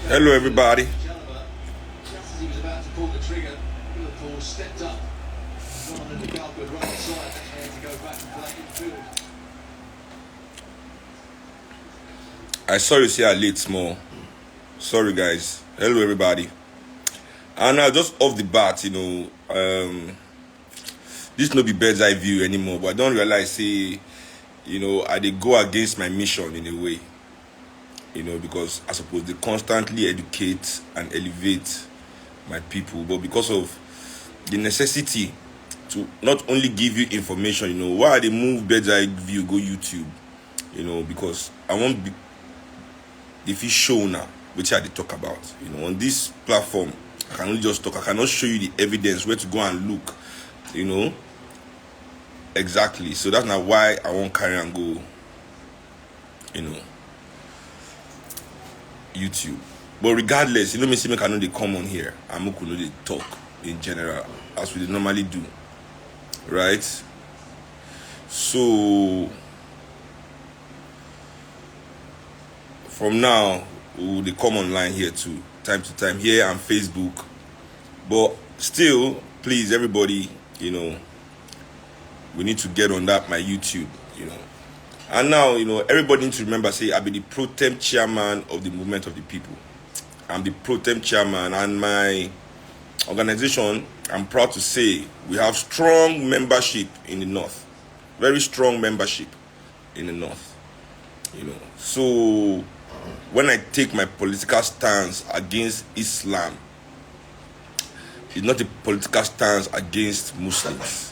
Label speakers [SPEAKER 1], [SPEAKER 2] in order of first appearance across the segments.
[SPEAKER 1] Hello, everybody. I saw you say I late small. Sorry, guys. Hello, everybody. And now, just off the bat, this no be bird's eye view anymore. But I don't realize, I dey go against my mission in a way. Because I suppose they constantly educate and elevate my people, but because of the necessity to not only give you information, why they move bird's eye view go YouTube, because I want the fish show now, which I talk about. On this platform, I can only just talk. I cannot show you the evidence where to go and look, exactly. So that's not why I won't carry and go, YouTube. But regardless, me see me can know they come on here. I'm not know they talk in general as we normally do. Right? So from now they come online here too, time to time, here and Facebook. But still, please everybody, we need to get on that my YouTube, And now, everybody needs to remember, say, I be the pro tem chairman of the Movement of the People. I'm the pro tem chairman, and my organization, I'm proud to say, we have strong membership in the North. Very strong membership in the North. So, when I take my political stance against Islam, it's not a political stance against Muslims.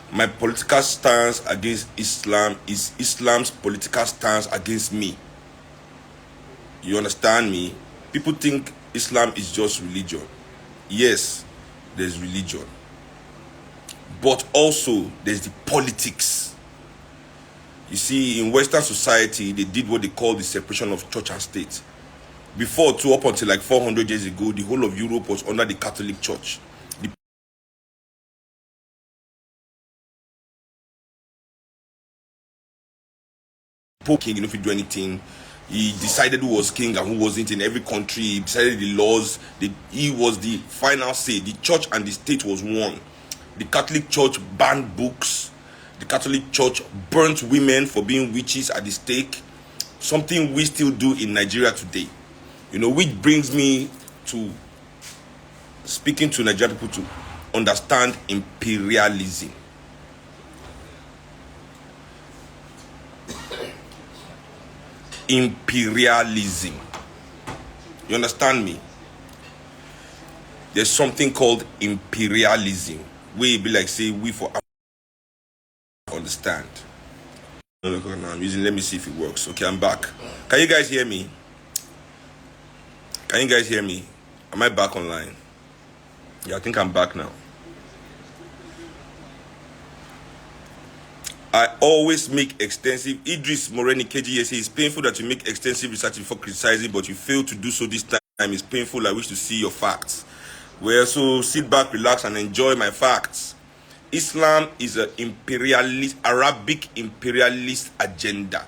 [SPEAKER 1] My political stance against Islam is Islam's political stance against me. You understand me? People think Islam is just religion. Yes, there's religion. But also, there's the politics. You see, in Western society, they did what they call the separation of church and state. Before, too, up until like 400 years ago, the whole of Europe was under the Catholic Church. King, if you do anything, he decided who was king and who wasn't in every country. He decided the laws. He was the final say. The church and the state was one. The Catholic Church banned books. The Catholic Church burnt women for being witches at the stake. Something we still do in Nigeria today. Which brings me to speaking to Nigerian people to understand imperialism. Imperialism. You understand me? There's something called imperialism. We be like say we for understand. I'm using. Let me see if it works. Okay, I'm back. Can you guys hear me? Can you guys hear me? Am I back online? Yeah, I think I'm back now. I always make extensive. Idris Moreni KG says it's painful that you make extensive research before criticizing, but you fail to do so this time. It's painful. I wish to see your facts. Well, so sit back, relax, and enjoy my facts. Islam is an imperialist, Arabic imperialist agenda.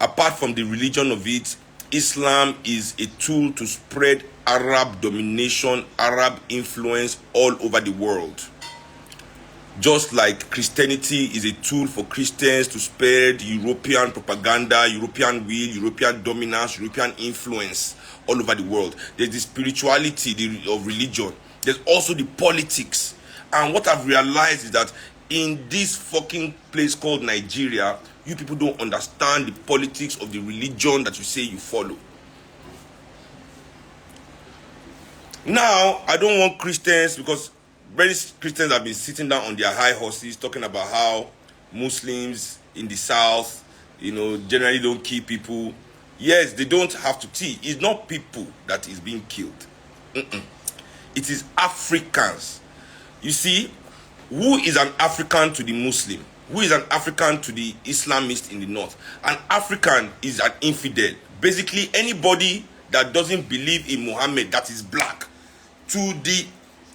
[SPEAKER 1] Apart from the religion of it, Islam is a tool to spread Arab domination, Arab influence all over the world. Just like Christianity is a tool for Christians to spread European propaganda, European will, European dominance, European influence all over the world. There's the spirituality of religion. There's also the politics. And what I've realized is that in this fucking place called Nigeria, you people don't understand the politics of the religion that you say you follow. Now, I don't want Christians, because many Christians have been sitting down on their high horses talking about how Muslims in the South, generally don't kill people. Yes, they don't have to kill. It's not people that is being killed. It is Africans. You see, who is an African to the Muslim? Who is an African to the Islamist in the North? An African is an infidel. Basically, anybody that doesn't believe in Muhammad that is black. To the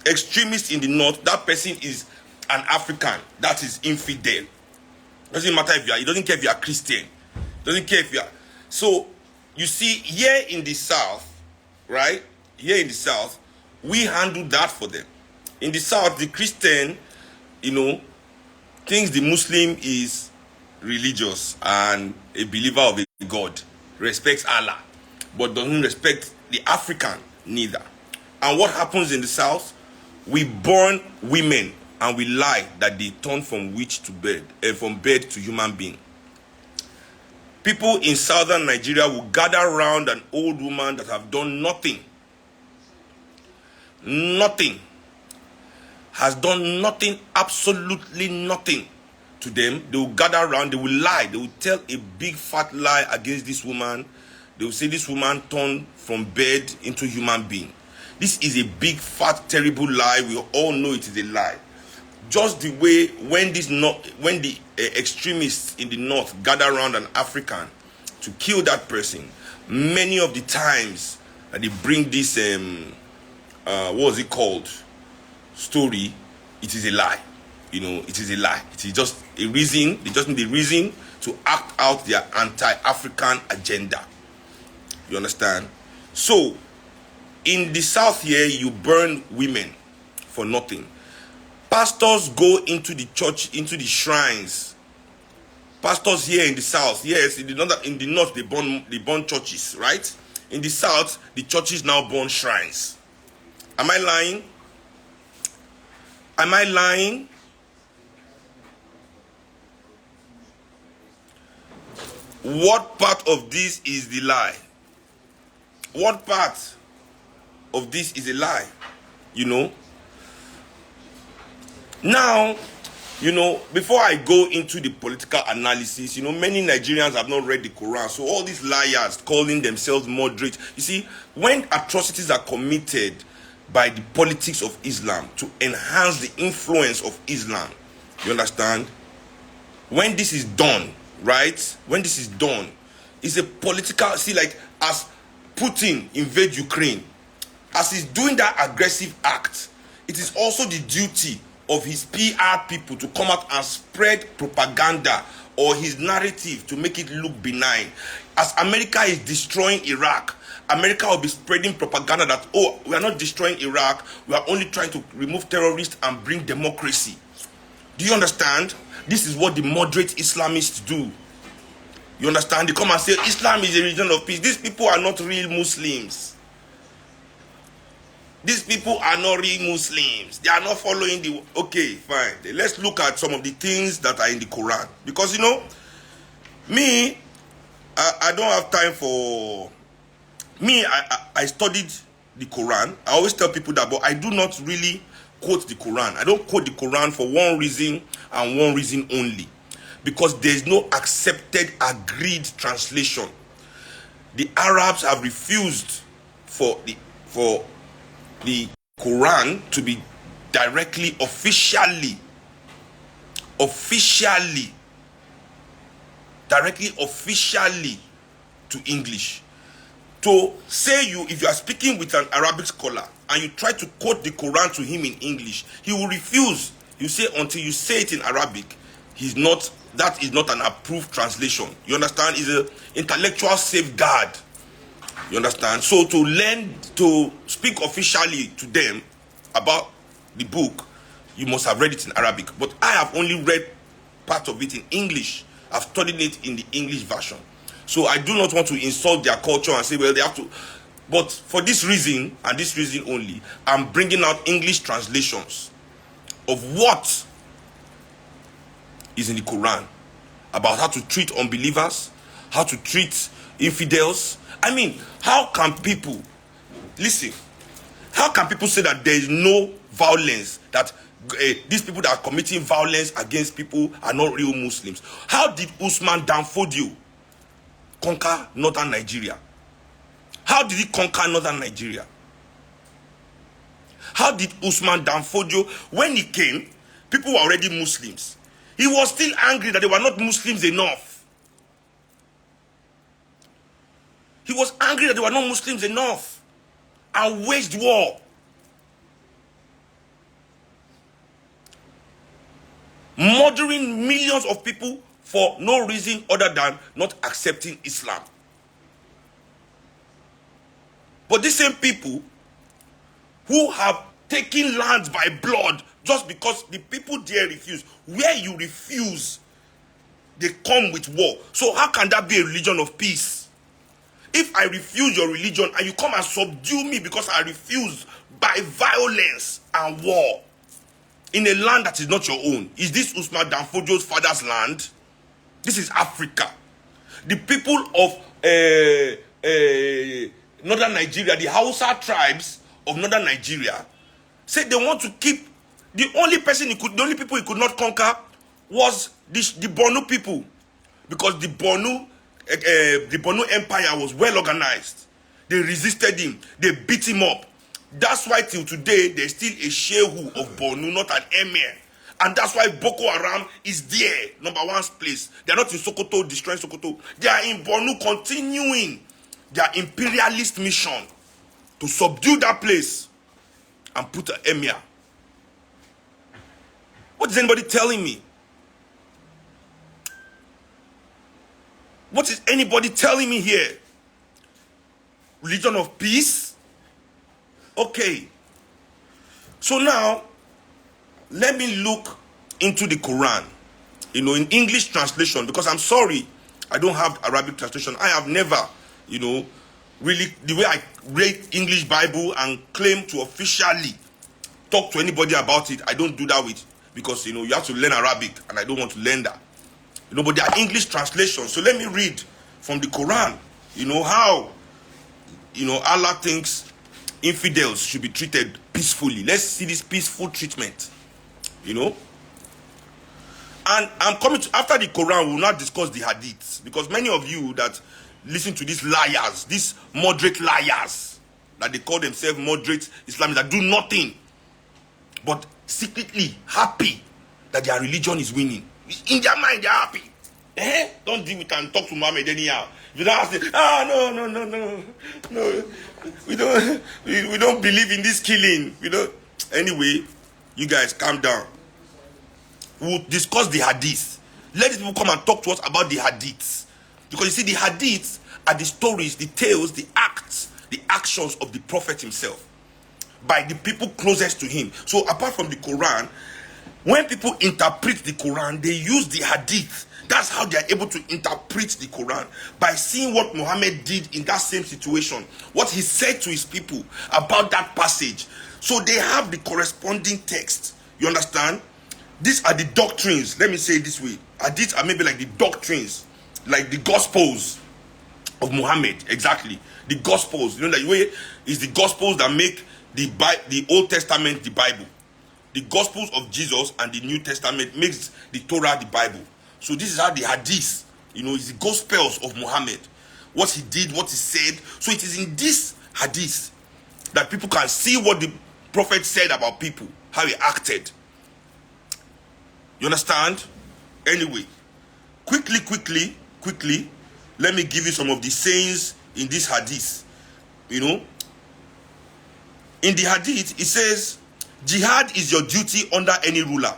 [SPEAKER 1] extremists in the North, that person is an African. That is infidel. Doesn't matter if you are, it doesn't care if you are Christian. Doesn't care if you are. So, you see, here in the South, right? Here in the South, we handle that for them. In the South, the Christian, thinks the Muslim is religious and a believer of a God, respects Allah, but doesn't respect the African neither. And what happens in the South? We burn women and we lie that they turn from witch to bird, and from bird to human being. People in southern Nigeria will gather around an old woman that have done nothing. Nothing. Has done nothing, absolutely nothing to them. They will gather around, they will lie, they will tell a big fat lie against this woman. They will say this woman turned from bird into human being. This is a big fat terrible lie. We all know it is a lie. Just the way when the extremists in the north gather around an African to kill that person, many of the times that they bring this story, it is a lie. It is a lie. It is just a reason. They just need a reason to act out their anti-African agenda. You understand? So, in the South here, you burn women for nothing. Pastors go into the church, into the shrines. Pastors here in the South, yes, in the North they burn churches, right? In the South, the churches now burn shrines. Am I lying? Am I lying? What part of this is the lie? What part of this is a lie? Now, before I go into the political analysis, many Nigerians have not read the Quran. So all these liars calling themselves moderate. You see, when atrocities are committed by the politics of Islam to enhance the influence of Islam, you understand? When this is done, right? When this is done, it's a political, like as Putin invade Ukraine, as he's doing that aggressive act, it is also the duty of his PR people to come out and spread propaganda or his narrative to make it look benign. As America is destroying Iraq, America will be spreading propaganda that, we are not destroying Iraq, we are only trying to remove terrorists and bring democracy. Do you understand? This is what the moderate Islamists do. You understand? They come and say Islam is a religion of peace. These people are not real Muslims. These people are not real Muslims. They are not following the... Okay, fine. Let's look at some of the things that are in the Quran. Because, me, I don't have time for... Me, I studied the Quran. I always tell people that, but I do not really quote the Quran. I don't quote the Quran for one reason and one reason only. Because there is no accepted, agreed translation. The Arabs have refused for the Quran to be directly, officially to English. To say if you are speaking with an Arabic scholar and you try to quote the Quran to him in English, he will refuse. You say until you say it in Arabic, that is not an approved translation. You understand? It's an intellectual safeguard. You understand? So to learn to speak officially to them about the book, you must have read it in Arabic. But I have only read part of it in English. I've studied it in the English version. So I do not want to insult their culture and say, well, they have to. But for this reason, and this reason only, I'm bringing out English translations of what is in the Quran about how to treat unbelievers, how to treat infidels. I mean, how can people say that there is no violence, that these people that are committing violence against people are not real Muslims? How did Usman Danfodio conquer northern Nigeria? How did he conquer northern Nigeria? How did Usman Danfodio, when he came, people were already Muslims. He was still angry that they were not Muslims enough. He was angry that they were not Muslims enough and waged war. Murdering millions of people for no reason other than not accepting Islam. But these same people who have taken lands by blood just because the people there refuse, where you refuse, they come with war. So how can that be a religion of peace? If I refuse your religion and you come and subdue me because I refuse by violence and war in a land that is not your own, is this Usman Danfojo's father's land? This is Africa. The people of northern Nigeria, the Hausa tribes of northern Nigeria, said they want to keep the only people he could not conquer was the Borno people, because the Borno Empire was well organized. They resisted him. They beat him up. That's why till today there's still a shehu of Borno, not an emir. And that's why Boko Haram is there, number one place. They're not in Sokoto, destroying Sokoto. They are in Borno, continuing their imperialist mission to subdue that place and put an emir. What is anybody telling me? What is anybody telling me here? Religion of peace? Okay. So now, let me look into the Quran, in English translation, because I'm sorry, I don't have Arabic translation. I have never, really, the way I read English Bible and claim to officially talk to anybody about it, I don't do that with, because, you have to learn Arabic, and I don't want to learn that. But they are English translations. So let me read from the Quran, how, Allah thinks infidels should be treated peacefully. Let's see this peaceful treatment. And I'm coming to, after the Quran, we will not discuss the hadiths, because many of you that listen to these liars, these moderate liars, that they call themselves moderate Islamists, that do nothing but secretly happy that their religion is winning. In their mind, they're happy. Don't deal with and talk to Muhammad anyhow. If you don't ask them, no, we don't believe in this killing. Anyway, you guys calm down. We'll discuss the hadiths. Let these people come and talk to us about the hadiths. Because you see, the hadiths are the stories, the tales, the acts, the actions of the Prophet himself, by the people closest to him. So apart from the Quran, when people interpret the Quran, they use the hadith. That's how they are able to interpret the Quran, by seeing what Muhammad did in that same situation, what he said to his people about that passage. So they have the corresponding text. You understand? These are the doctrines. Let me say it this way. Hadiths are maybe like the doctrines, like the Gospels of Muhammad. Exactly. The Gospels. The way is the Gospels that make the Old Testament the Bible. The Gospels of Jesus and the New Testament makes the Torah the Bible. So this is how the Hadith, is the Gospels of Muhammad. What he did, what he said. So it is in this Hadith that people can see what the Prophet said about people, how he acted. You understand? Anyway, quickly, let me give you some of the sayings in this Hadith. In the Hadith, it says, jihad is your duty under any ruler,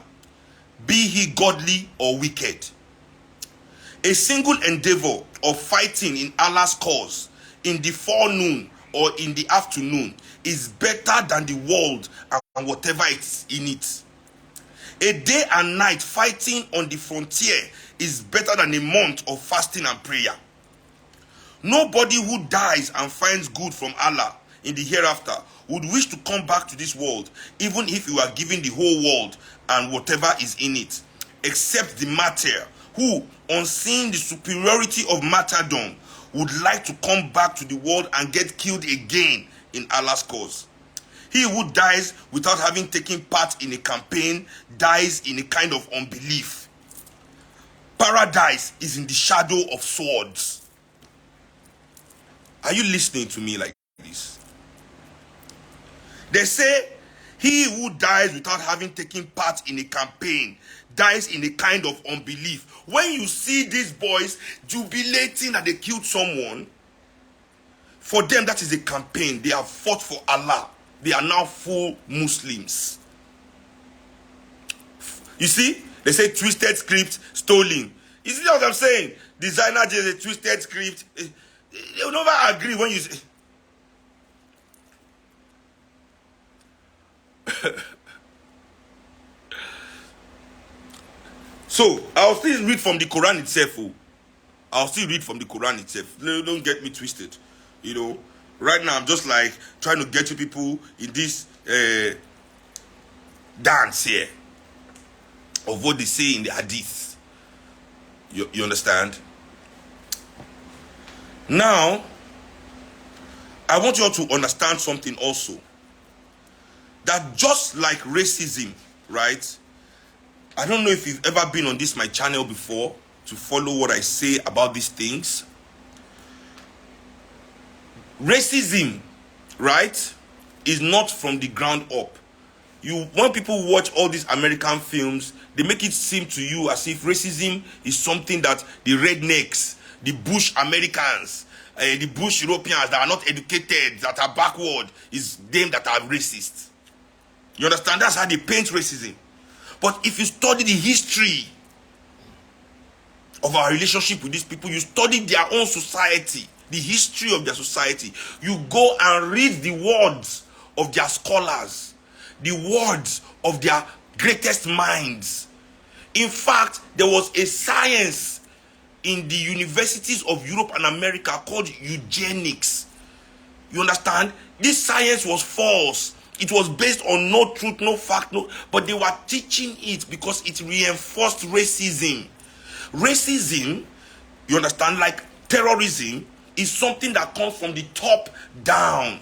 [SPEAKER 1] be he godly or wicked. A single endeavor of fighting in Allah's cause in the forenoon or in the afternoon is better than the world and whatever is in it. A day and night fighting on the frontier is better than a month of fasting and prayer. Nobody who dies and finds good from Allah in the hereafter would wish to come back to this world, even if you are given the whole world and whatever is in it, except the martyr, who, on seeing the superiority of martyrdom, would like to come back to the world and get killed again in Allah's cause. He who dies without having taken part in a campaign dies in a kind of unbelief. Paradise is in the shadow of swords. Are you listening to me like this? They say, he who dies without having taken part in a campaign dies in a kind of unbelief. When you see these boys jubilating that they killed someone, for them that is a campaign. They have fought for Allah. They are now full Muslims. You see, they say twisted script, stolen. You see what I'm saying? Designer just a twisted script. They'll never agree when you say. So, I'll still read from the Quran itself. Oh. I'll still read from the Quran itself. Don't get me twisted. You know, right now I'm just like trying to get you people in this dance here of what they say in the hadith. You understand? Now, I want you all to understand something also. That just like racism, right? I don't know if you've ever been on this my channel before to follow what I say about these things. Racism, right, is not from the ground up. When people watch all these American films, they make it seem to you as if racism is something that the rednecks, the bush Americans, the bush Europeans that are not educated, that are backward, is them that are racist. You understand? That's how they paint racism. But if you study the history of our relationship with these people, you study their own society, the history of their society, you go and read the words of their scholars, the words of their greatest minds. In fact, there was a science in the universities of Europe and America called eugenics. You understand? This science was false. It was based on no truth, no fact, but they were teaching it because it reinforced racism. Racism, you understand, like terrorism, is something that comes from the top down.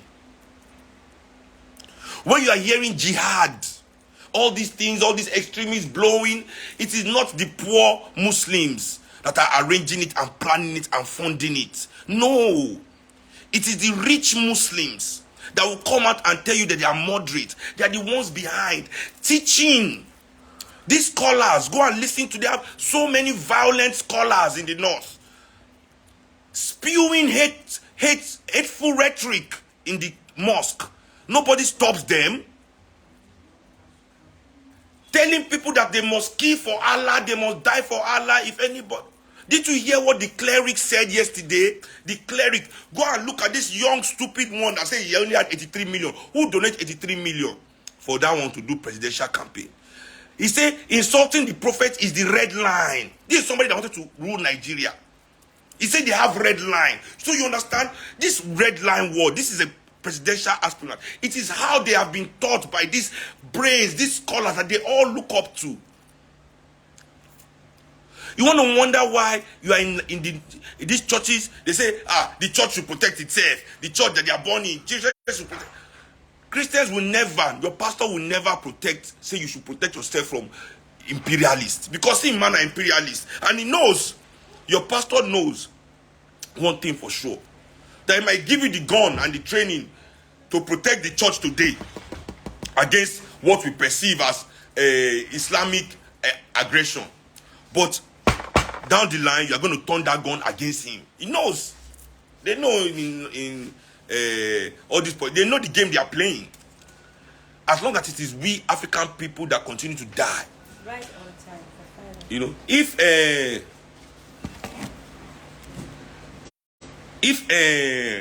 [SPEAKER 1] When you are hearing jihad, all these things, all these extremists blowing, it is not the poor Muslims that are arranging it and planning it and funding it. No. It is the rich Muslims that will come out and tell you that they are moderate. They are the ones behind teaching. These scholars, go and listen to them. So many violent scholars in the north spewing hateful rhetoric in the mosque. Nobody stops them. Telling people that they must kill for Allah, they must die for Allah if anybody. Did you hear what the cleric said yesterday? The cleric, go and look at this young stupid one that said he only had 83 million. Who donated 83 million for that one to do presidential campaign? He said insulting the prophet is the red line. This is somebody that wanted to rule Nigeria. He said they have red line. So you understand? This red line word, this is a presidential aspirant. It is how they have been taught by these brains, these scholars that they all look up to. You want to wonder why you are in these churches. They say, the church should protect itself. The church that they are born in, Jesus should protect. Christians will never, your pastor will never say you should protect yourself from imperialists. Because see, man are imperialists. And he knows, your pastor knows one thing for sure. That he might give you the gun and the training to protect the church today against what we perceive as Islamic aggression. But down the line, you are going to turn that gun against him. He knows. They know in all this point. They know the game they are playing. As long as it is we African people that continue to die. Right on time. You know, if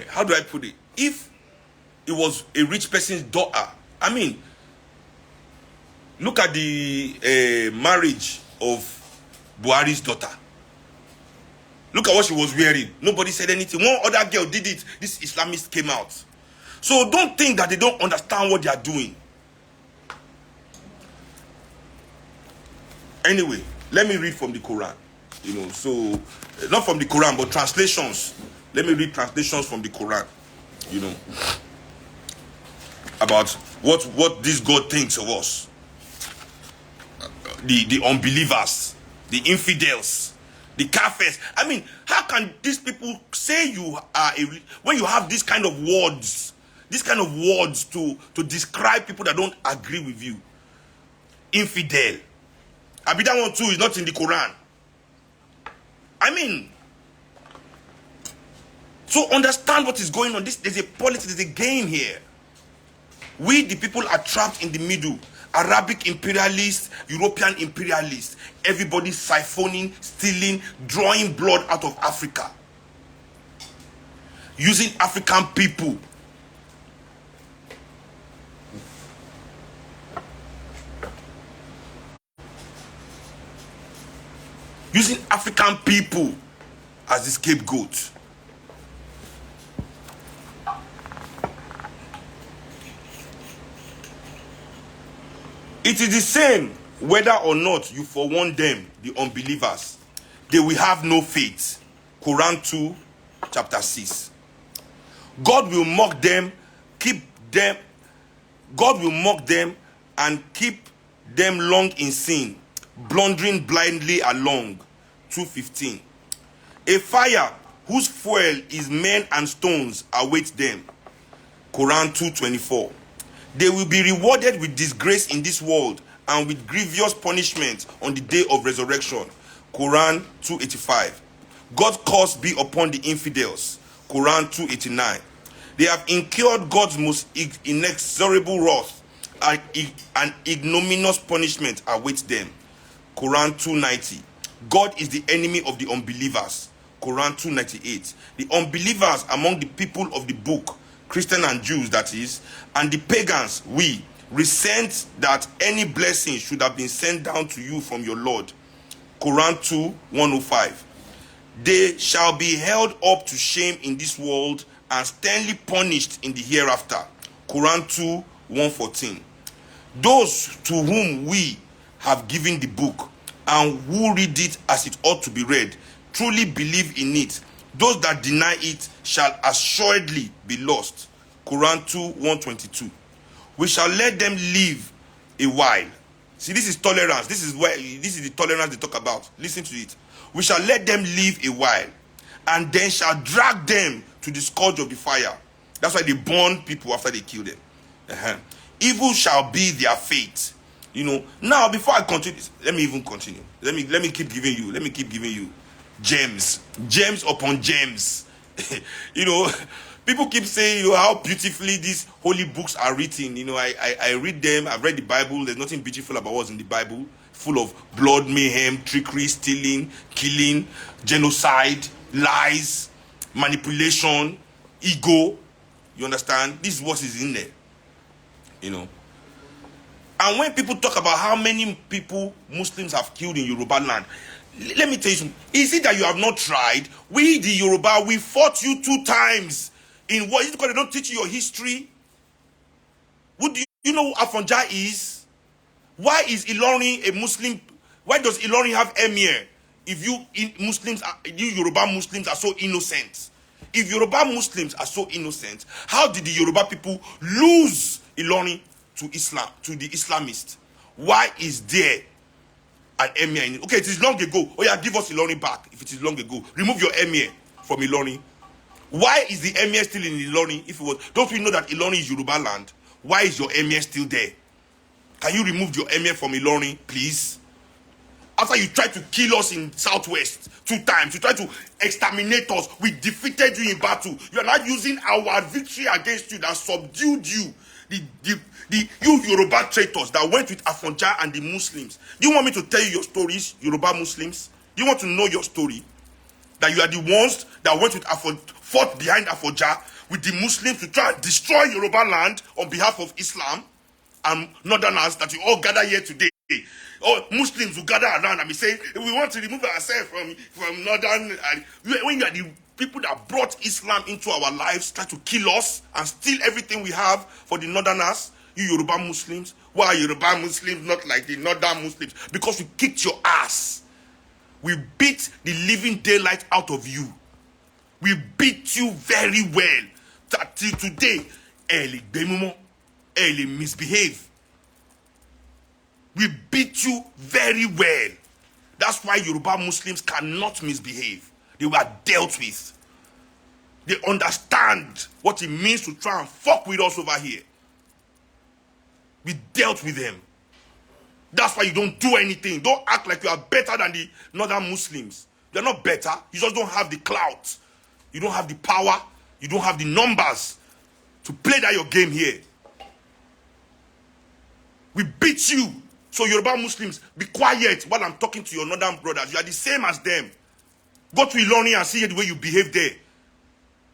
[SPEAKER 1] how do I put it? If it was a rich person's daughter, I mean, look at the marriage of Buhari's daughter. Look at what she was wearing. Nobody said anything. One other girl did it. This Islamist came out. So don't think that they don't understand what they are doing. Anyway, let me read from the Quran. You know, so not from the Quran, but translations. Let me read translations from the Quran. You know, about what this God thinks of us. The unbelievers, the infidels, the kafirs. I mean, how can these people say you are when you have this kind of words to describe people that don't agree with you? Infidel. I mean, that one too is not in the Quran. I mean, so understand what is going on. There's a politics, there's a game here. We, the people, are trapped in the middle. Arabic imperialists, European imperialists, everybody siphoning, stealing, drawing blood out of Africa, using African people. Using African people as the scapegoat. It is the same whether or not you forewarn them, the unbelievers. They will have no faith. Quran 2, chapter 6. God will mock them, God will mock them and keep them long in sin, blundering blindly along. 2:15. A fire whose fuel is men and stones awaits them. Quran 2:24. They will be rewarded with disgrace in this world and with grievous punishment on the day of resurrection. Quran 2:85. God's curse be upon the infidels. Quran 2:89. They have incurred God's most inexorable wrath, and an ignominious punishment awaits them. Quran 2:90. God is the enemy of the unbelievers. Quran 2:98. The unbelievers among the people of the book, Christians and Jews that is, and the pagans, we resent that any blessing should have been sent down to you from your Lord. Quran 2:105. They shall be held up to shame in this world and sternly punished in the hereafter. Quran 2:114. Those to whom we have given the book and who read it as it ought to be read truly believe in it. Those that deny it shall assuredly be lost. Quran 2:122. We shall let them live a while. See, this is tolerance. This is the tolerance they talk about. Listen to it. We shall let them live a while, and then shall drag them to the scourge of the fire. That's why they burn people after they kill them. Evil shall be their fate. Now before I continue, let me even continue. Let me keep giving you gems upon gems. People keep saying, how beautifully these holy books are written. I read them. I've read the Bible. There's nothing beautiful about what's in the Bible. Full of blood, mayhem, trickery, stealing, killing, genocide, lies, manipulation, ego. You understand? This is what is in there. And when people talk about how many people Muslims have killed in Yoruba land, let me tell you something. Is it that you have not tried? We, the Yoruba, we fought you 2 times. In what? Is it because they don't teach you your history? What do you know who Afonja is? Why is Ilorin a Muslim? Why does Ilorin have emir? If you Yoruba Muslims are so innocent. If Yoruba Muslims are so innocent, how did the Yoruba people lose Ilorin to Islam, to the Islamists? Why is there an emir in it? Okay, it is long ago. Oh yeah, give us Ilorin back. If it is long ago, remove your emir from Ilorin. Why is the emir still in Ilorin? If it was, don't we know that Ilorin is Yoruba land? Why is your emir still there? Can you remove your emir from Ilorin, please? After you tried to kill us in Southwest 2 times, you tried to exterminate us, we defeated you in battle. You are not using our victory against you that subdued you. You Yoruba traitors that went with Afonja and the Muslims. Do you want me to tell you your stories, Yoruba Muslims? Do you want to know your story? That you are the ones that went with fought behind Afonja with the Muslims to try and destroy Yoruba land on behalf of Islam and Northerners, that you all gather here today. All Muslims will gather around and be saying, we want to remove ourselves from Northern. When you are the people that brought Islam into our lives, try to kill us and steal everything we have for the Northerners, you Yoruba Muslims. Why are Yoruba Muslims not like the Northern Muslims? Because we kicked your ass. We beat the living daylight out of you. We beat you very well. Till today, early misbehave. We beat you very well. That's why Yoruba Muslims cannot misbehave. They were dealt with. They understand what it means to try and fuck with us over here. We dealt with them. That's why you don't do anything. Don't act like you are better than the Northern Muslims. You're not better. You just don't have the clout. You don't have the power. You don't have the numbers to play that your game here. We beat you. So Yoruba Muslims, be quiet while I'm talking to your northern brothers. You are the same as them. Go to Ilorin and see the way you behave there.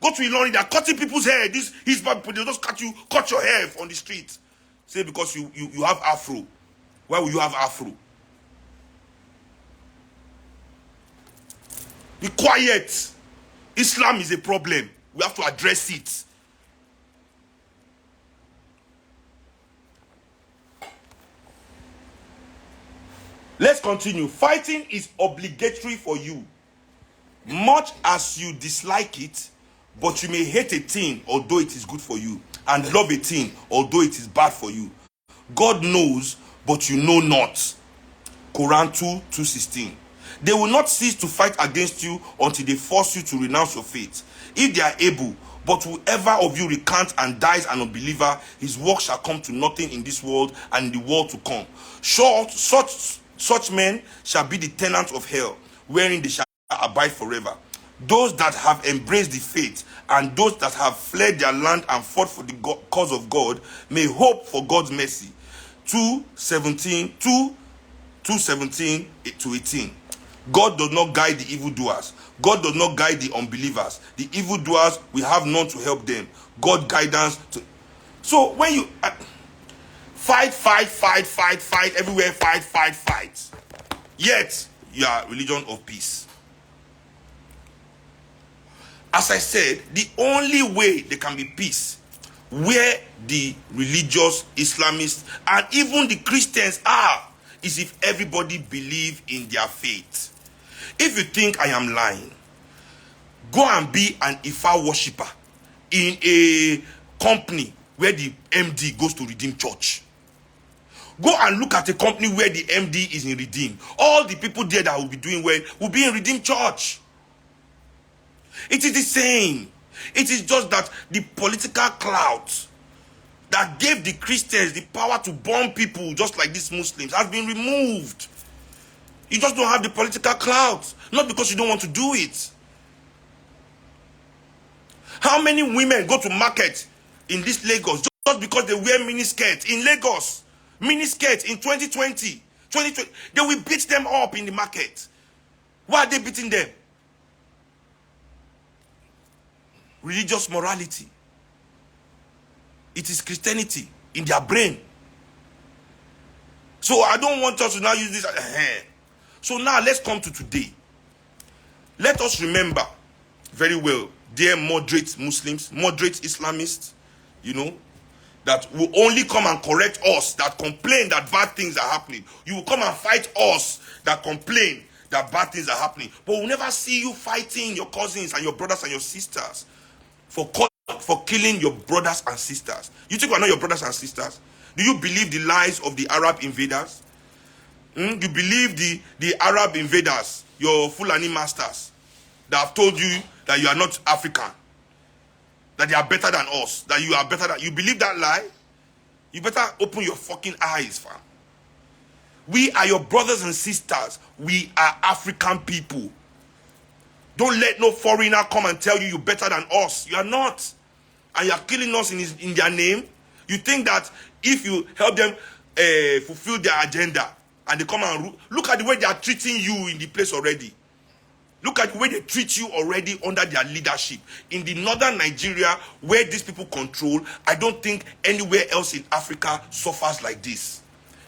[SPEAKER 1] Go to Ilorin, they are cutting people's hair. His people, they just cut your hair on the street. Say because you have afro. Why will you have afro? Be quiet. Islam is a problem. We have to address it. Let's continue. Fighting is obligatory for you. Much as you dislike it, but you may hate a thing although it is good for you, and love a thing although it is bad for you. God knows, but you know not. Quran 2:16. They will not cease to fight against you until they force you to renounce your faith. If they are able, but whoever of you recants and dies an unbeliever, his work shall come to nothing in this world and in the world to come. Such men shall be the tenants of hell, wherein they shall abide forever. Those that have embraced the faith and those that have fled their land and fought for the cause of God may hope for God's mercy. 2:17 to 18. God does not guide the evildoers. God does not guide the unbelievers. The evildoers, we have none to help them. God guidance to... So when you fight everywhere, fight, yet you are religion of peace. As I said, the only way there can be peace where the religious Islamists and even the Christians are is if everybody believe in their faith. If you think I am lying, go and be an Ifa worshipper in a company where the MD goes to Redeem Church. Go and look at a company where the MD is in Redeem. All the people there that will be doing well will be in Redeem Church. It is the same. It is just that the political clout that gave the Christians the power to bomb people just like these Muslims has been removed. You just don't have the political clout. Not because you don't want to do it. How many women go to market in this Lagos just because they wear miniskirts in Lagos? Miniskirts in 2020. They will beat them up in the market. Why are they beating them? Religious morality. It is Christianity in their brain. So I don't want us to now use this as a hand. So now let's come to today. Let us remember very well, dear moderate Muslims, moderate Islamists, that will only come and correct us that complain that bad things are happening. You will come and fight us that complain that bad things are happening. But we'll never see you fighting your cousins and your brothers and your sisters for killing your brothers and sisters. You think we're not your brothers and sisters? Do you believe the lies of the Arab invaders? You believe the Arab invaders, your Fulani masters, that have told you that you are not African, that they are better than us, that you are better than... You believe that lie? You better open your fucking eyes, fam. We are your brothers and sisters. We are African people. Don't let no foreigner come and tell you you're better than us. You are not. And you are killing us in their name. You think that if you help them fulfill their agenda, and they come and look at the way they are treating you in the place already. Look at the way they treat you already under their leadership. In the northern Nigeria, where these people control, I don't think anywhere else in Africa suffers like this.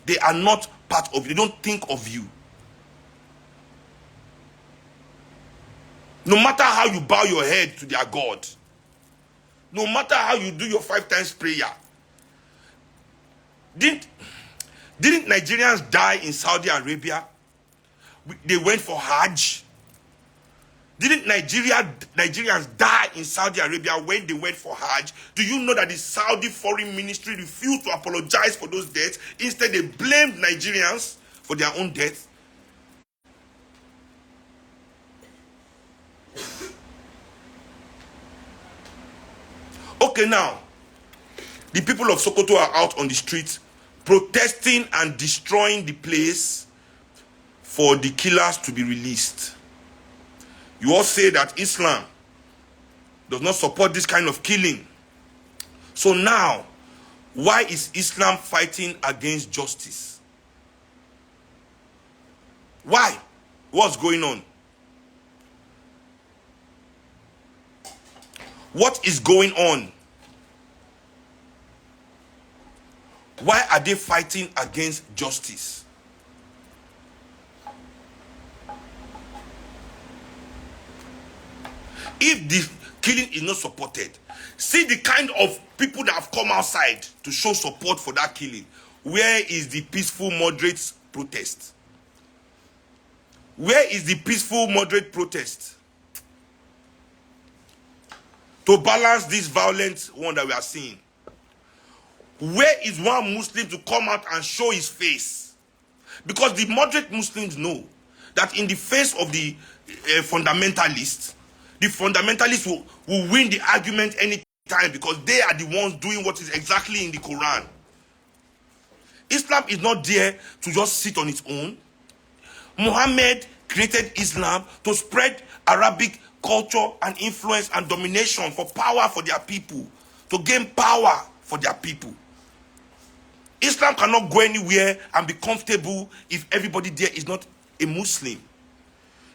[SPEAKER 1] They are not part of you. They don't think of you. No matter how you bow your head to their God, no matter how you do your 5 times prayer, didn't Nigerians die in Saudi Arabia? They went for Hajj. Didn't Nigerians die in Saudi Arabia when they went for Hajj? Do you know that the Saudi Foreign Ministry refused to apologize for those deaths? Instead, they blamed Nigerians for their own deaths. Okay, now, the people of Sokoto are out on the streets protesting and destroying the place for the killers to be released. You all say that Islam does not support this kind of killing. So now, Why is Islam fighting against justice? Why? What's going on? What is going on? Why are they fighting against justice? If the killing is not supported, see the kind of people that have come outside to show support for that killing. Where is the peaceful, moderate protest? Where is the peaceful, moderate protest? To balance this violent one that we are seeing. Where is one Muslim to come out and show his face? Because the moderate Muslims know that in the face of the fundamentalists, the fundamentalists will win the argument any time because they are the ones doing what is exactly in the Quran. Islam is not there to just sit on its own. Muhammad created Islam to spread Arabic culture and influence and domination for power for their people, to gain power for their people. Islam cannot go anywhere and be comfortable if everybody there is not a Muslim.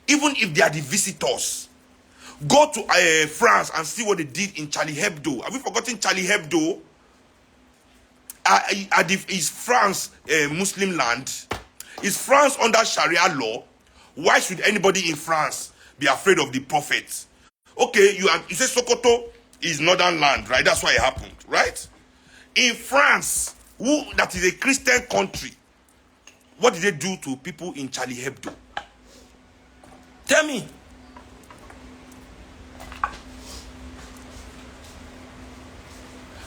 [SPEAKER 1] Even if they are the visitors. Go to France and see what they did in Charlie Hebdo. Have we forgotten Charlie Hebdo? Is France a Muslim land? Is France under Sharia law? Why should anybody in France be afraid of the prophet? Okay, you say Sokoto is northern land, right? That's why it happened, right? In France, that is a Christian country, what did they do to people in Charlie Hebdo? Tell me.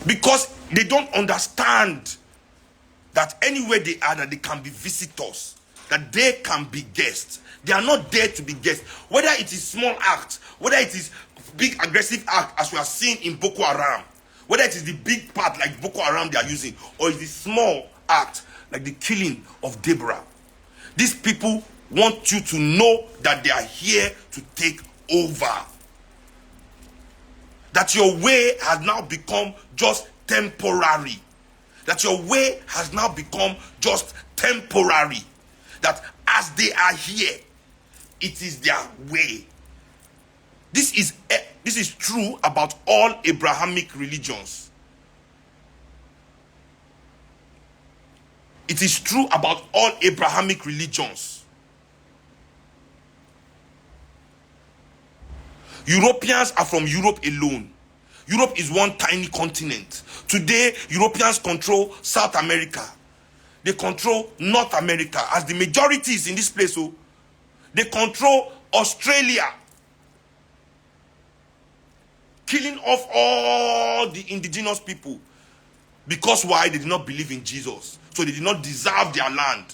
[SPEAKER 1] Because they don't understand that anywhere they are, that they can be visitors, that they can be guests. They are not there to be guests. Whether it is small acts, whether it is big aggressive act, as we are seeing in Boko Haram, whether it is the big part like Boko Haram they are using, or it's the small act like the killing of Deborah. These people want you to know that they are here to take over. That your way has now become just temporary. That your way has now become just temporary. That as they are here, it is their way. This is true about all Abrahamic religions. It is true about all Abrahamic religions. Europeans are from Europe alone. Europe is one tiny continent. Today, Europeans control South America. They control North America as the majority is in this place. So they control Australia, killing off all the indigenous people. Because why? They did not believe in Jesus. So they did not deserve their land.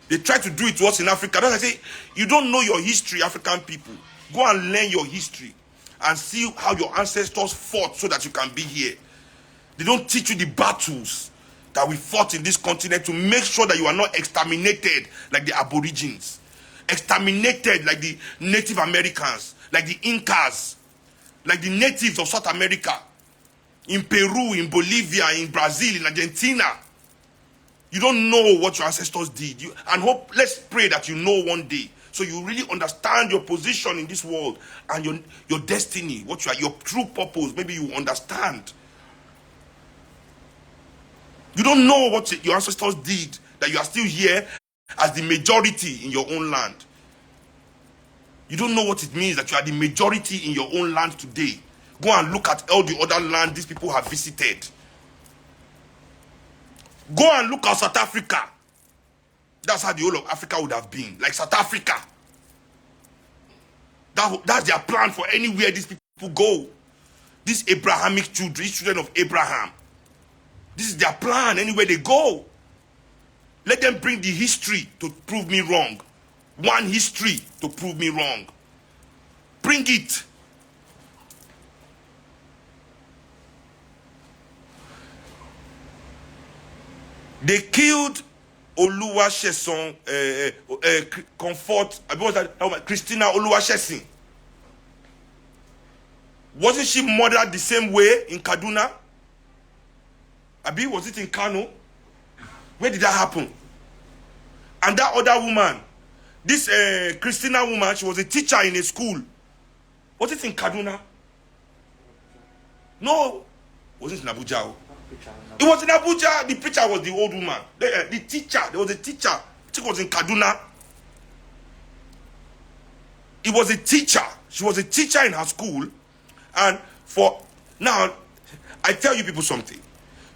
[SPEAKER 1] They tried to do it to us in Africa. That's why I say, you don't know your history, African people. Go and learn your history and see how your ancestors fought so that you can be here. They don't teach you the battles that we fought in this continent to make sure that you are not exterminated like the Aborigines, exterminated like the Native Americans, like the Incas, like the natives of South America, in Peru, in Bolivia, in Brazil, in Argentina. You don't know what your ancestors did. Let's pray that you know one day. So you really understand your position in this world and your destiny, what you are, your true purpose. Maybe you understand. You don't know what your ancestors did, that you are still here as the majority in your own land. You don't know what it means that you are the majority in your own land today. Go and look at all the other land these people have visited. Go and look at South Africa. That's how the whole of Africa would have been. Like South Africa. That's their plan for anywhere these people go. These Abrahamic children, these children of Abraham. This is their plan anywhere they go. Let them bring the history to prove me wrong. One history to prove me wrong. Bring it. They killed Oluwaseun, Christina Oluwaseun. Wasn't she murdered the same way in Kaduna? Abi, was it in Kano? Where did that happen? And that other woman, this Christina woman, she was a teacher in a school. Was it in Kaduna? No. Was it in Abuja? It was in Abuja. The preacher was the old woman. The teacher, there was a teacher. She was in Kaduna. It was a teacher. She was a teacher in her school. And for now, I tell you people something.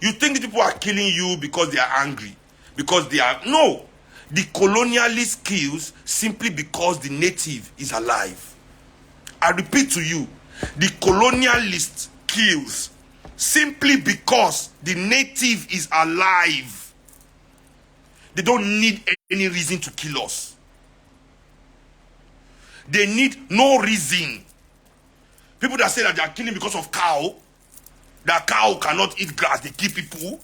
[SPEAKER 1] You think the people are killing you because they are angry. Because they are... No. The colonialist kills simply because the native is alive. I repeat to you. The colonialist kills simply because the native is alive. They don't need any reason to kill us. They need no reason. People that say that they are killing because of cow, that cow cannot eat grass, they kill people.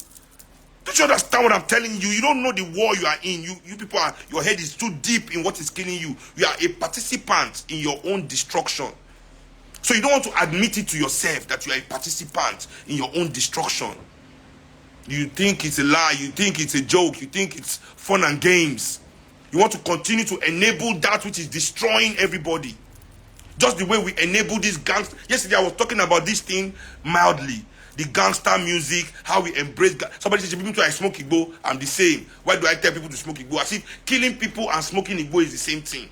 [SPEAKER 1] Don't you understand what I'm telling you? You don't know the war you are in. You people are, your head is too deep in what is killing you. You are a participant in your own destruction. So you don't want to admit it to yourself that you are a participant in your own destruction. You think it's a lie. You think it's a joke. You think it's fun and games. You want to continue to enable that which is destroying everybody. Just the way we enable this gangster. Yesterday I was talking about this thing mildly. The gangster music, how we embrace. Somebody says, people I smoke Igbo, I'm the same. Why do I tell people to smoke Igbo? As if killing people and smoking Igbo is the same thing.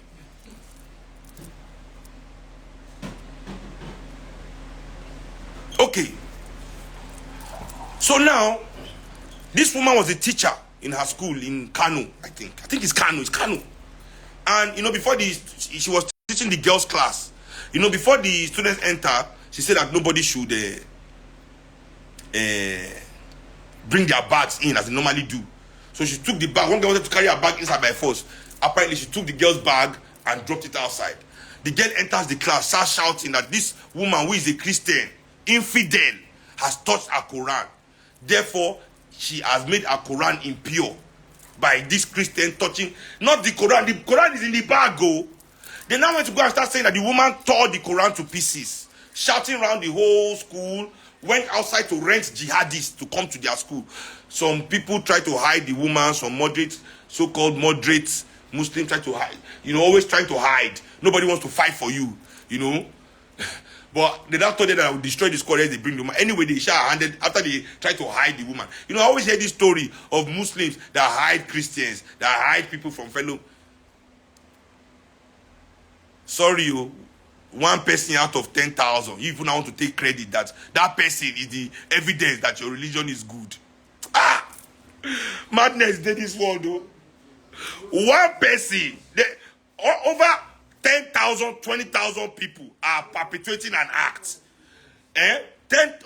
[SPEAKER 1] Okay. So now, this woman was a teacher in her school in Kano, I think. I think it's Kano. And, before she was teaching the girls' class. Before the students enter, she said that nobody should bring their bags in as they normally do. So she took the bag. One girl wanted to carry her bag inside by force. Apparently, she took the girl's bag and dropped it outside. The girl enters the class, starts shouting that this woman, who is a Christian, infidel, has touched her Quran. Therefore, she has made her Quran impure by this Christian touching, not the Quran. The Quran is in the bag, oh. They now went to go and start saying that the woman tore the Quran to pieces, shouting around the whole school, went outside to rent jihadists to come to their school. Some people try to hide the woman, some moderate, so-called moderate Muslims try to hide. Always trying to hide. Nobody wants to fight for you, But they now told them that I would destroy the squad as they bring the woman. Anyway, they handed after they tried to hide the woman. I always hear this story of Muslims that hide Christians, that hide people from fellow. Sorry, one person out of 10,000. You even now want to take credit that person is the evidence that your religion is good. Madness in this world, though. One person, over 10,000, 20,000 people are perpetuating an act.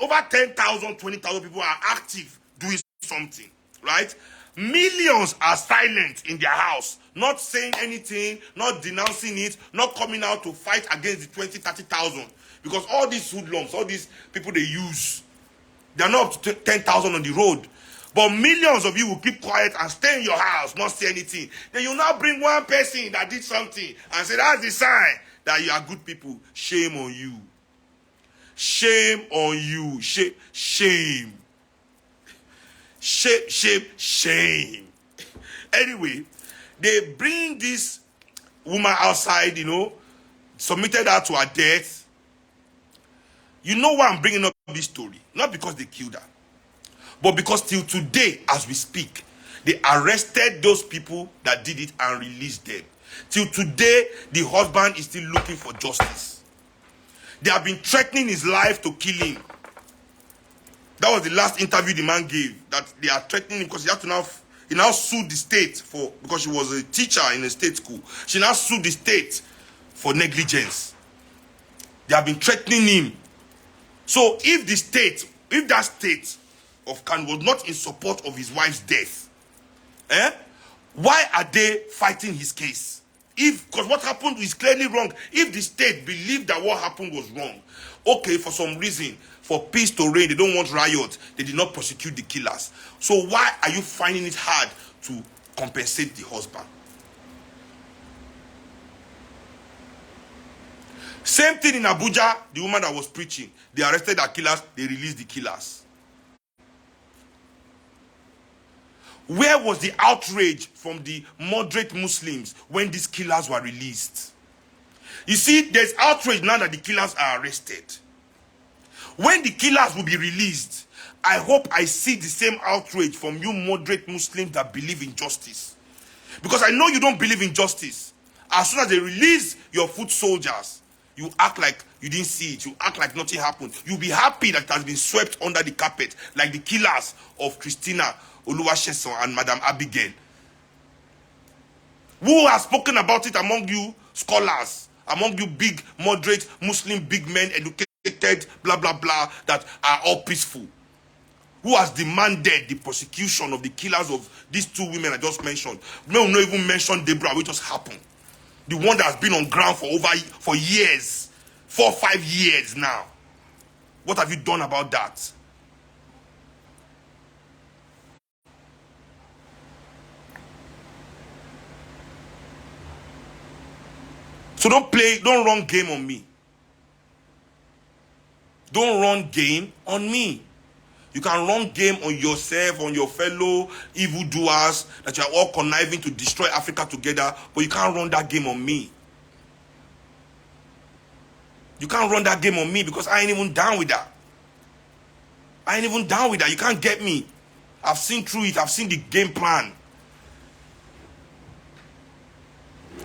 [SPEAKER 1] Over 10,000, 20,000 people are active doing something, right? Millions are silent in their house, not saying anything, not denouncing it, not coming out to fight against the 20, 30,000. Because all these hoodlums, all these people they use, they're not up to 10,000 on the road. But millions of you will keep quiet and stay in your house, not say anything. Then you now bring one person that did something and say, that's the sign that you are good people. Shame on you. Shame on you. Shame. Shame. Anyway, they bring this woman outside, submitted her to her death. You know why I'm bringing up this story? Not because they killed her, but because till today, as we speak, they arrested those people that did it and released them. Till today, the husband is still looking for justice. They have been threatening his life to kill him. That was the last interview the man gave, that they are threatening him because he now sued the state because she was a teacher in a state school. She now sued the state for negligence. They have been threatening him. So if that state of Kano was not in support of his wife's death, why are they fighting his case? Because what happened is clearly wrong. If the state believed that what happened was wrong, okay, for some reason, for peace to reign, they don't want riots, they did not prosecute the killers. So why are you finding it hard to compensate the husband? Same thing in Abuja, the woman that was preaching. They arrested the killers, they released the killers. Where was the outrage from the moderate Muslims when these killers were released? You see, there's outrage now that the killers are arrested. When the killers will be released, I hope I see the same outrage from you moderate Muslims that believe in justice. Because I know you don't believe in justice. As soon as they release your foot soldiers, you act like you didn't see it. You act like nothing happened. You'll be happy that it has been swept under the carpet, like the killers of Christina Oluwaseun and Madam Abigail. Who has spoken about it among you scholars, among you big, moderate, Muslim big men, educated, blah, blah, blah, that are all peaceful? Who has demanded the prosecution of the killers of these two women I just mentioned? No, not even mention Deborah, which just happened. The one that has been on ground for years, 4 or 5 years now. What have you done about that? So don't run game on me. Don't run game on me. You can run game on yourself, on your fellow evildoers, that you are all conniving to destroy Africa together, but you can't run that game on me. You can't run that game on me because I ain't even down with that. I ain't even down with that. You can't get me. I've seen through it. I've seen the game plan.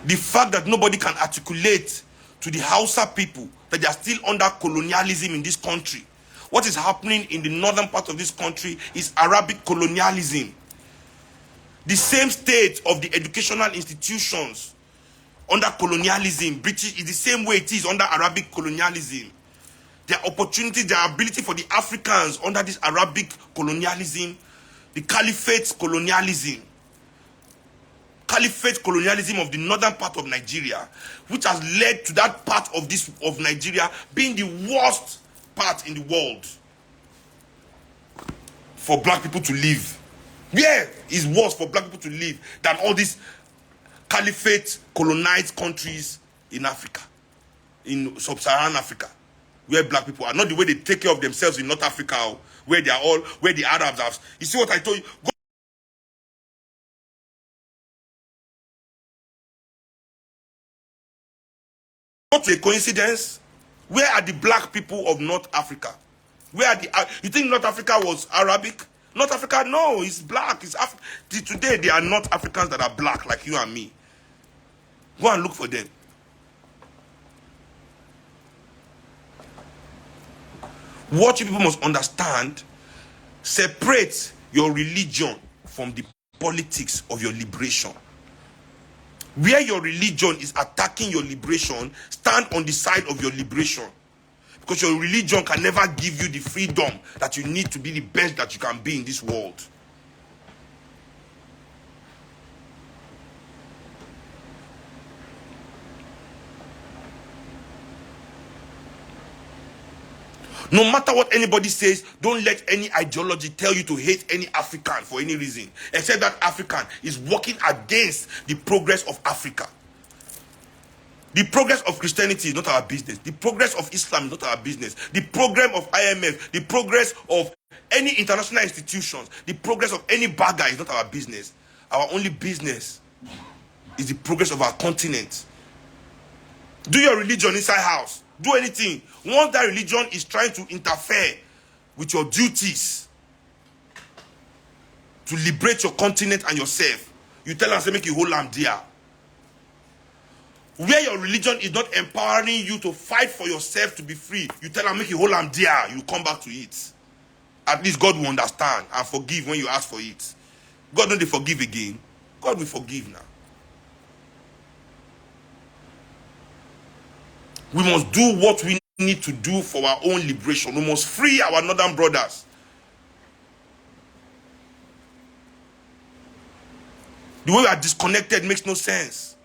[SPEAKER 1] The fact that nobody can articulate to the Hausa people that they are still under colonialism in this country. What is happening in the northern part of this country is Arabic colonialism. The same state of the educational institutions under colonialism, British, is the same way it is under Arabic colonialism. Their opportunity, their ability for the Africans under this Arabic colonialism, the Caliphate colonialism of the northern part of Nigeria, which has led to that part of Nigeria being the worst part in the world for black people to live. Yeah, it's worse for black people to live than all these caliphate colonized countries in Africa, in sub-Saharan Africa, where black people are not the way they take care of themselves in North Africa, where the Arabs have. You see what I told you? Not a coincidence. Where are the black people of North Africa? Where are you think North Africa was Arabic? North Africa, no, it's black. Today, there are North Africans that are black, like you and me. Go and look for them. What you people must understand, separate your religion from the politics of your liberation. Where your religion is attacking your liberation, stand on the side of your liberation. Because your religion can never give you the freedom that you need to be the best that you can be in this world. No matter what anybody says, don't let any ideology tell you to hate any African for any reason, except that African is working against the progress of Africa. The progress of Christianity is not our business. The progress of Islam is not our business. The program of IMF, the progress of any international institutions, the progress of any bagger is not our business. Our only business is the progress of our continent. Do your religion inside house. Do anything. Once that religion is trying to interfere with your duties to liberate your continent and yourself, you tell us to make you hold am there. Where your religion is not empowering you to fight for yourself to be free, you tell them make you hold am there, you come back to it. At least God will understand and forgive when you ask for it. God don't forgive again. God will forgive now. We must do what we need to do for our own liberation. We must free our northern brothers. The way we are disconnected makes no sense.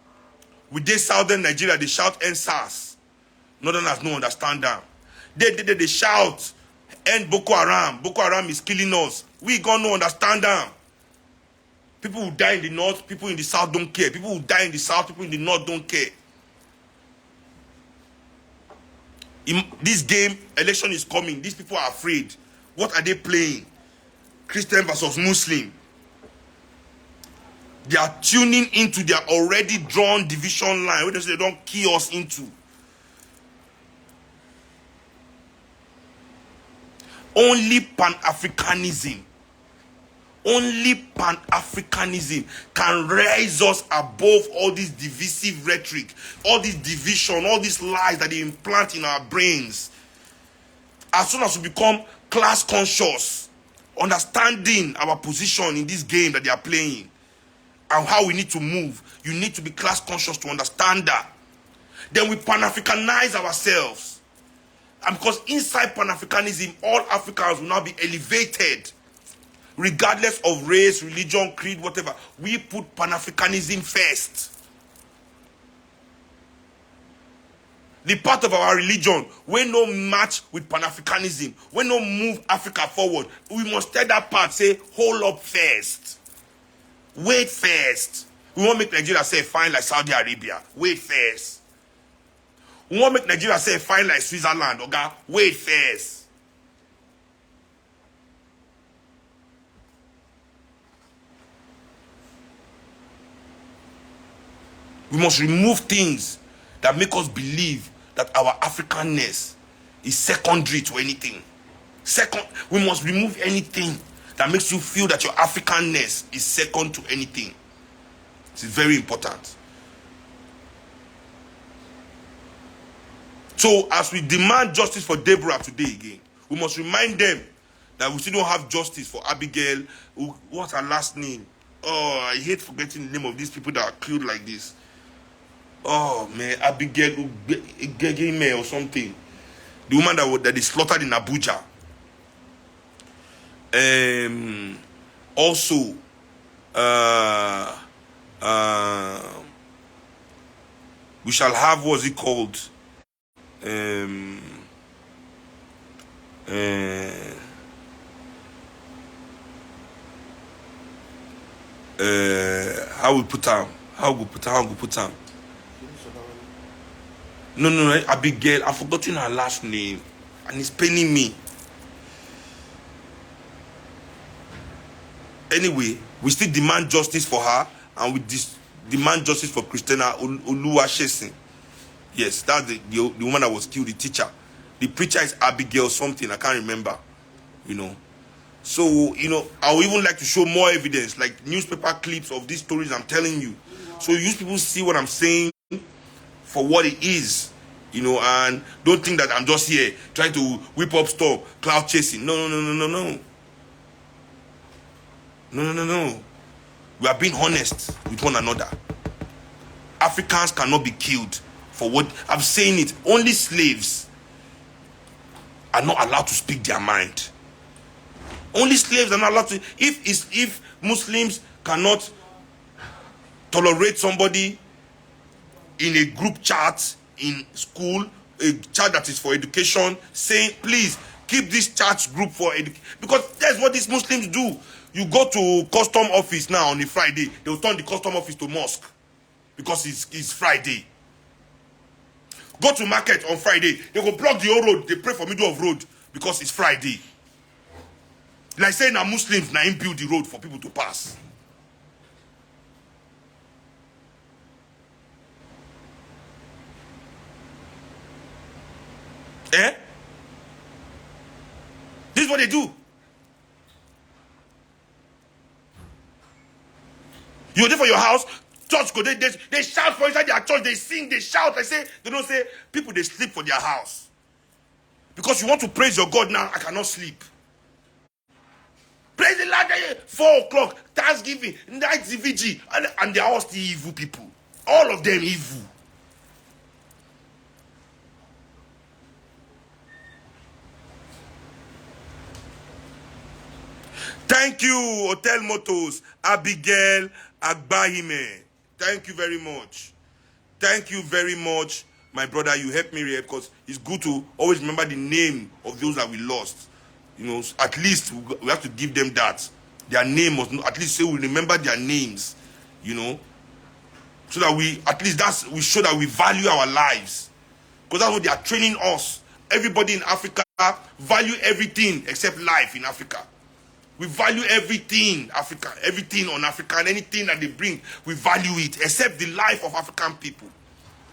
[SPEAKER 1] With this southern Nigeria, they shout end SARS. Northerners don't understand them. They shout end Boko Haram. Boko Haram is killing us. We gonna understand them. People who die in the north, people in the south don't care. People who die in the south, people in the north don't care. In this game, election is coming. These people are afraid. What are they playing? Christian versus Muslim. They are tuning into their already drawn division line, which they don't key us into. Only Pan-Africanism, can raise us above all this divisive rhetoric, all this division, all these lies that they implant in our brains. As soon as we become class conscious, understanding our position in this game that they are playing, and how we need to move, you need to be class conscious to understand that. Then we Pan-Africanize ourselves. And because inside Pan-Africanism, all Africans will now be elevated, regardless of race, religion, creed, whatever. We put Pan-Africanism first. The part of our religion, we no match with Pan-Africanism, we no move Africa forward. We must tell that part, say, hold up first. Wait first. We won't make Nigeria say fine like Saudi Arabia. Wait first. We won't make Nigeria say fine like Switzerland. Okay? Wait first. We must remove things that make us believe that our Africanness is secondary to anything. We must remove anything that makes you feel that your Africanness is second to anything. This is very important. So, as we demand justice for Deborah today again, we must remind them that we still don't have justice for Abigail. What's her last name? Oh, I hate forgetting the name of these people that are killed like this. Oh, man, Abigail Ugegime or something. The woman that is slaughtered in Abuja. Also, we shall have, what's it called? How we put them? No, Abigail. I've forgotten her last name, and it's paining me. Anyway, we still demand justice for her, and we demand justice for Christina Oluwasesin. Yes, that's the woman that was killed, the teacher. The preacher is Abigail something, I can't remember. So, I would even like to show more evidence, like newspaper clips of these stories I'm telling you. So you people see what I'm saying for what it is, and don't think that I'm just here trying to whip up stuff, cloud chasing. No. We are being honest with one another. Africans cannot be killed for what I'm saying. It only slaves are not allowed to speak their mind. Only slaves are not allowed to. If Muslims cannot tolerate somebody in a group chat in school, a chat that is for education, saying, please keep this chat group for education, because that's what these Muslims do. You go to custom office now on a Friday, they will turn the custom office to mosque because it's Friday. Go to market on Friday, they go block the whole road, they pray for middle of road because it's Friday. Like saying now Muslims now build the road for people to pass. This is what they do. You're there for your house, church go, they shout for inside their church, they sing, they shout, they don't say, people they sleep for their house. Because you want to praise your God now, I cannot sleep. Praise the Lord, 4 o'clock, Thanksgiving, night vigil, and they are all still evil people. All of them evil. Thank you, Hotel Motors, Abigail Agbahime. Thank you very much. Thank you very much, my brother. You helped me here because it's good to always remember the name of those that we lost. At least we have to give them that. Their name must at least say we remember their names, so that we show that we value our lives. Because that's what they are training us. Everybody in Africa value everything except life in Africa. We value everything African, everything on Africa, and anything that they bring, we value it, except the life of African people.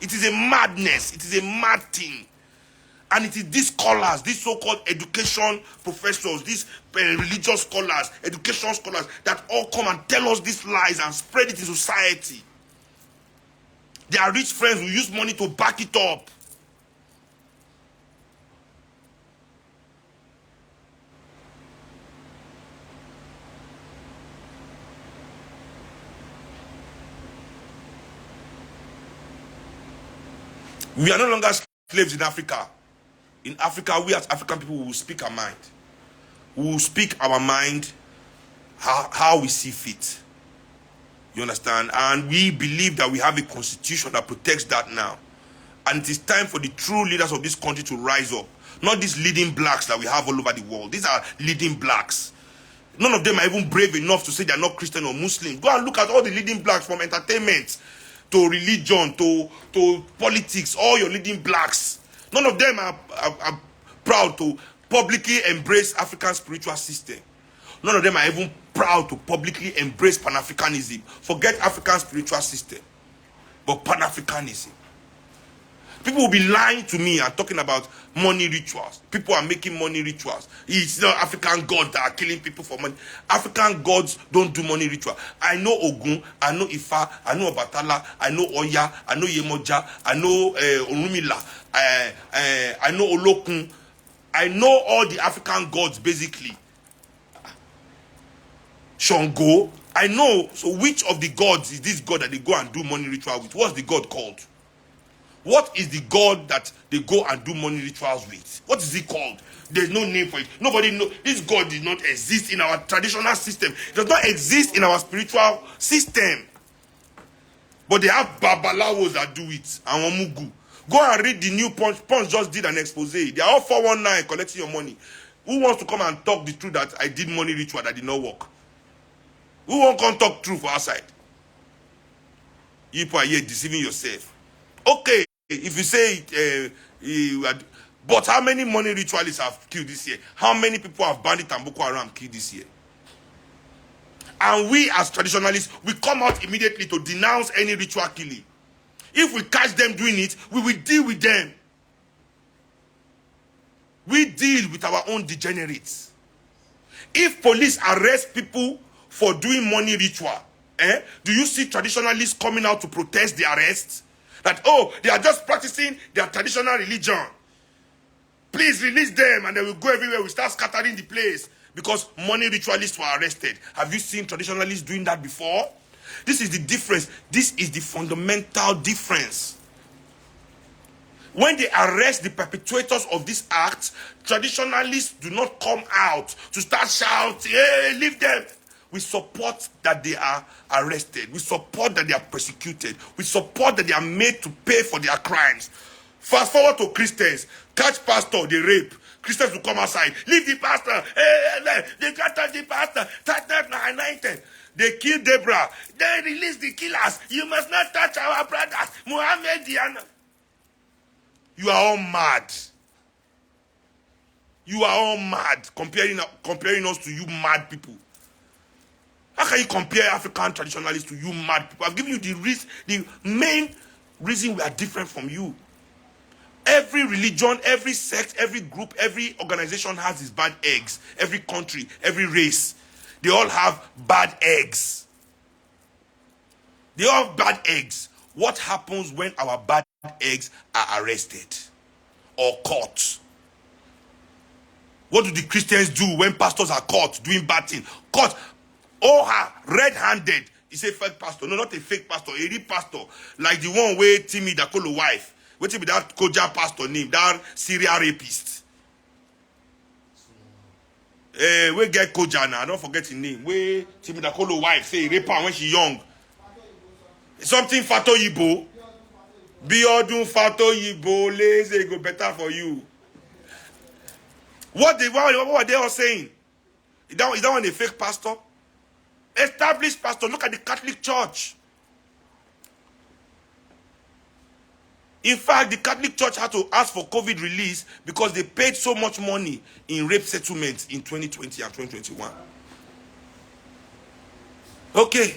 [SPEAKER 1] It is a madness. It is a mad thing. And it is these scholars, these so-called education professors, these religious scholars, education scholars, that all come and tell us these lies and spread it in society. Their rich friends will use money to back it up. We are no longer slaves in Africa. In Africa, we as African people will speak our mind. We will speak our mind how we see fit. You understand? And we believe that we have a constitution that protects that now. And it is time for the true leaders of this country to rise up. Not these leading blacks that we have all over the world. These are leading blacks. None of them are even brave enough to say they are not Christian or Muslim. Go and look at all the leading blacks, from entertainment to religion to politics. All your leading blacks. None of them are proud to publicly embrace African spiritual system. None of them are even proud to publicly embrace Pan-Africanism. Forget African spiritual system, but Pan-Africanism. People will be lying to me and talking about money rituals. People are making money rituals. It's not African gods that are killing people for money. African gods don't do money ritual. I know Ogun, I know Ifa, I know Obatala, I know Oya, I know Yemoja, I know Orumila, I know Olokun. I know all the African gods basically. Shango. I know. So which of the gods is this god that they go and do money ritual with? What's the god called? What is the god that they go and do money rituals with? What is it called? There's no name for it. Nobody knows. This god did not exist in our traditional system. It does not exist in our spiritual system. But they have babalawos that do it. And Wamugu. Go and read the new Punch. Punch just did an expose. They are all 419 collecting your money. Who wants to come and talk the truth that I did money ritual that did not work? Who won't come talk truth for outside? You people are here deceiving yourself. Okay, if you say but how many money ritualists have killed this year? How many people have bandit and Boko Haram killed this year? And we as traditionalists, we come out immediately to denounce any ritual killing. If we catch them doing it, we will deal with them. We deal with our own degenerates. If police arrest people for doing money ritual, do you see traditionalists coming out to protest the arrests? That, oh, they are just practicing their traditional religion. Please release them, and they will go everywhere. We start scattering the place because money ritualists were arrested. Have you seen traditionalists doing that before? This is the difference. This is the fundamental difference. When they arrest the perpetrators of this act, traditionalists do not come out to start shouting, hey, leave them. We support that they are arrested. We support that they are persecuted. We support that they are made to pay for their crimes. Fast forward to Christians. Catch pastor, they rape. Christians will come outside. Leave the pastor. Hey, they can't touch the pastor. Touch that anointed. They killed Deborah. They released the killers. You must not touch our brothers. Muhammad Diana. You are all mad. You are all mad. Comparing us to you mad people. How can you compare African traditionalists to you mad people? I've given you the main reason we are different from you. Every religion, every sect, every group, every organization has its bad eggs. Every country, every race. They all have bad eggs. They all have bad eggs. What happens when our bad eggs are arrested or caught? What do the Christians do when pastors are caught doing bad things? Caught. Oh, red-handed. He's a fake pastor. No, not a fake pastor. A real pastor. Like the one where Timmy Dakolo wife. Wait be that Koja pastor name. That serial rapist. We get Koja now. Don't forget his name. Where Timmy Dakolo wife say raper when she young. Something Fato Yibo. Biodun Fato Yibo. Lazy go better for you. What were they all saying? Is that one a fake pastor? Established pastor. Look at the Catholic Church. In fact, the Catholic Church had to ask for COVID release because they paid so much money in rape settlements in 2020 and 2021. Okay.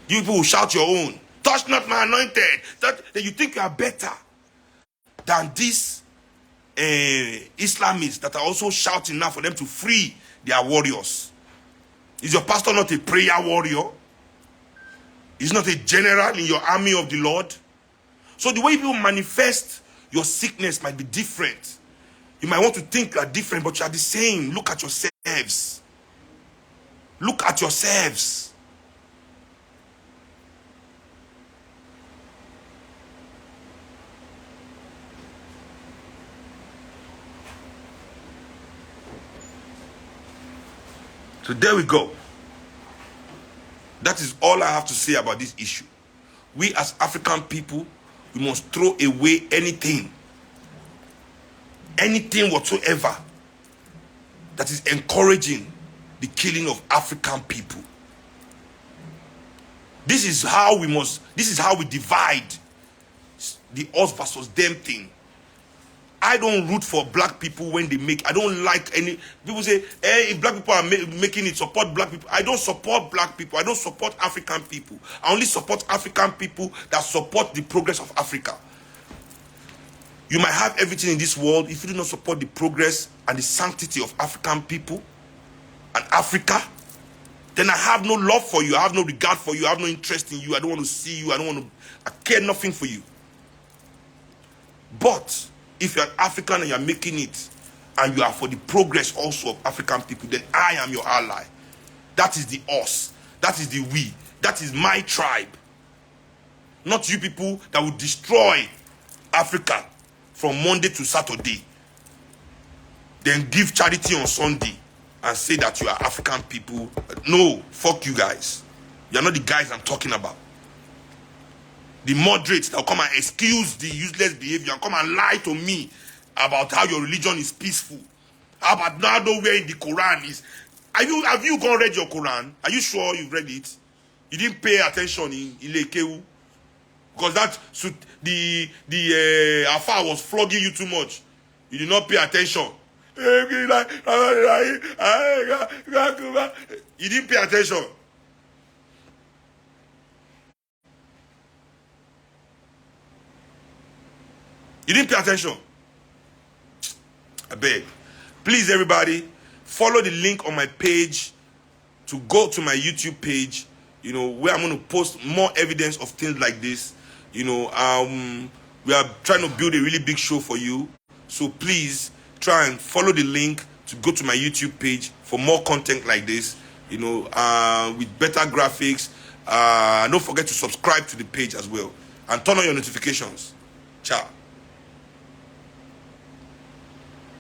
[SPEAKER 1] You people will shout your own. Touch not my anointed. Then you think you are better than these Islamists that are also shouting now for them to free their warriors. Is your pastor not a prayer warrior? Is not a general in your army of the Lord? So the way people manifest your sickness might be different. You might want to think you are different, but you are the same. Look at yourselves. Look at yourselves. So there we go. That is all I have to say about this issue. We as African people, we must throw away anything whatsoever that is encouraging the killing of African people. This is how we divide the us versus them thing. I don't root for black people when they make. I don't like any. People say, hey, if black people are making it, support black people. I don't support black people. I don't support African people. I only support African people that support the progress of Africa. You might have everything in this world. If you do not support the progress and the sanctity of African people and Africa, then I have no love for you. I have no regard for you. I have no interest in you. I don't want to see you. I care nothing for you. But if you're African and you're making it, and you are for the progress also of African people, then I am your ally. That is the us. That is the we. That is my tribe. Not you people that will destroy Africa from Monday to Saturday. Then give charity on Sunday and say that you are African people. No, fuck you guys. You're not the guys I'm talking about. The moderates that will come and excuse the useless behavior and come and lie to me about how your religion is peaceful. How about now where in the Quran is? Have you gone read your Quran? Are you sure you've read it? You didn't pay attention in Ilekeu? Because the Alpha was flogging you too much. You did not pay attention. You didn't pay attention. You didn't pay attention. I beg. Please, everybody, follow the link on my page to go to my YouTube page, where I'm going to post more evidence of things like this. We are trying to build a really big show for you. So please try and follow the link to go to my YouTube page for more content like this, with better graphics. Don't forget to subscribe to the page as well. And turn on your notifications. Ciao.